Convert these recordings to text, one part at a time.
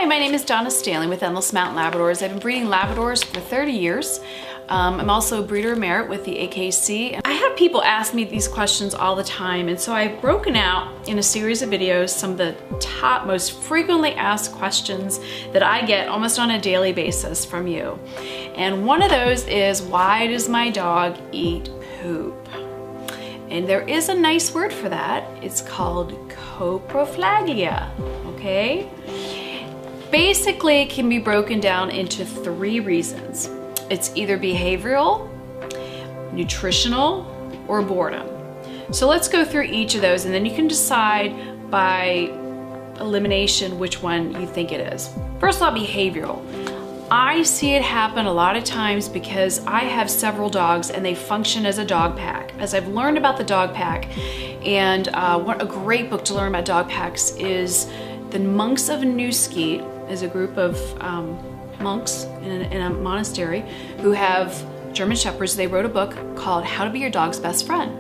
Hi, my name is Donna Stanley with Endless Mountain Labradors. I've been breeding Labradors for 30 years. I'm also a breeder emerit with the AKC. I have people ask me these questions all the time, and so I've broken out in a series of videos some of the top, most frequently asked questions that I get almost on a daily basis from you. And one of those is, why does my dog eat poop? And there is a nice word for that. It's called coproflaglia, okay? Basically, it can be broken down into 3 reasons. It's either behavioral, nutritional, or boredom. So let's go through each of those, and then you can decide by elimination which one you think it is. First of all, behavioral. I see it happen a lot of times because I have several dogs and they function as a dog pack. As I've learned about the dog pack, and a great book to learn about dog packs is The Monks of Newsky, is a group of monks in a monastery who have German Shepherds. They wrote a book called How to Be Your Dog's Best Friend.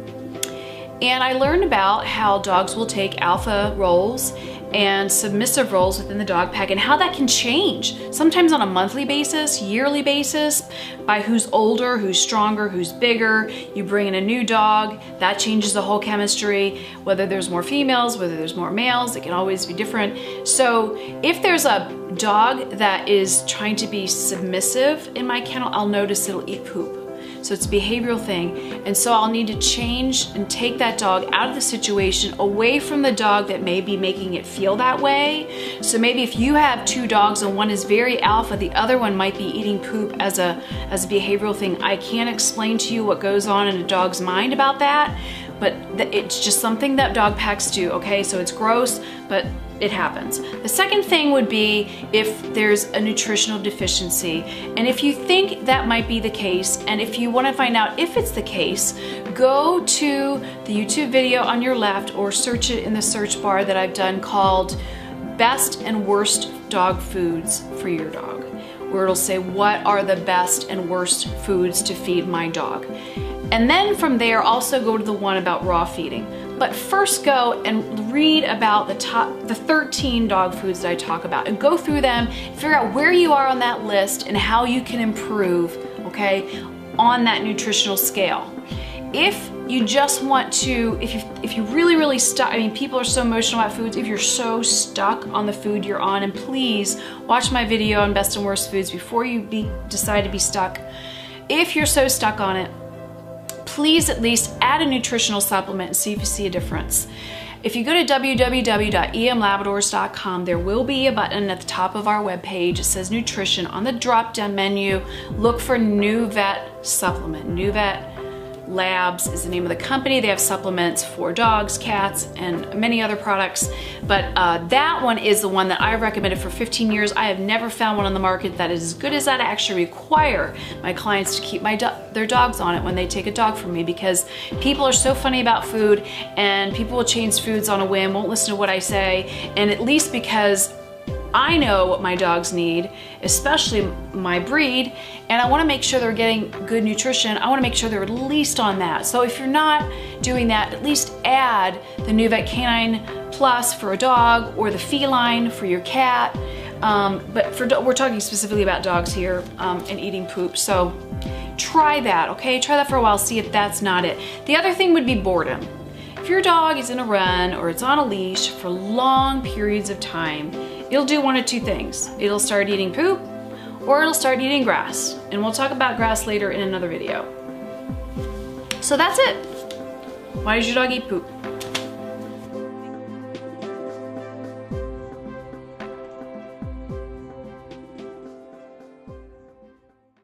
And I learned about how dogs will take alpha roles and submissive roles within the dog pack and how that can change, sometimes on a monthly basis, yearly basis, by who's older, who's stronger, who's bigger. You bring in a new dog, that changes the whole chemistry, whether there's more females, whether there's more males, it can always be different. So if there's a dog that is trying to be submissive in my kennel, I'll notice it'll eat poop. So it's a behavioral thing. And so I'll need to change and take that dog out of the situation, away from the dog that may be making it feel that way. So maybe if you have 2 dogs and one is very alpha, the other one might be eating poop as a behavioral thing. I can't explain to you what goes on in a dog's mind about that, but it's just something that dog packs do, okay? So it's gross, but it happens. The second thing would be if there's a nutritional deficiency. And if you think that might be the case, and if you want to find out if it's the case, go to the YouTube video on your left or search it in the search bar that I've done called Best and Worst Dog Foods for Your Dog, where it'll say what are the best and worst foods to feed my dog. And then from there, also go to the one about raw feeding. But first go and read about the 13 dog foods that I talk about, and go through them, figure out where you are on that list and how you can improve, okay, on that nutritional scale. If you just want to, if you really stuck, I mean, people are so emotional about foods, if you're so stuck on the food you're on, and please watch my video on best and worst foods before you decide to be stuck. If you're so stuck on it, please at least add a nutritional supplement and see if you see a difference. If you go to www.emlabradors.com, there will be a button at the top of our webpage. It says nutrition. On the drop-down menu, look for NuVet supplement. NuVet Labs is the name of the company. They have supplements for dogs, cats, and many other products. But that one is the one that I've recommended for 15 years. I have never found one on the market that is as good as that. I actually require my clients to keep their dogs on it when they take a dog from me, because people are so funny about food, and people will change foods on a whim, won't listen to what I say, and at least because I know what my dogs need, especially my breed, and I want to make sure they're getting good nutrition. I want to make sure they're at least on that. So if you're not doing that, at least add the NuVet Canine Plus for a dog, or the Feline for your cat. But we're talking specifically about dogs here and eating poop. So try that, okay? Try that for a while, see if that's not it. The other thing would be boredom. If your dog is in a run or it's on a leash for long periods of time, it'll do one of 2 things. It'll start eating poop, or it'll start eating grass. And we'll talk about grass later in another video. So that's it. Why does your dog eat poop?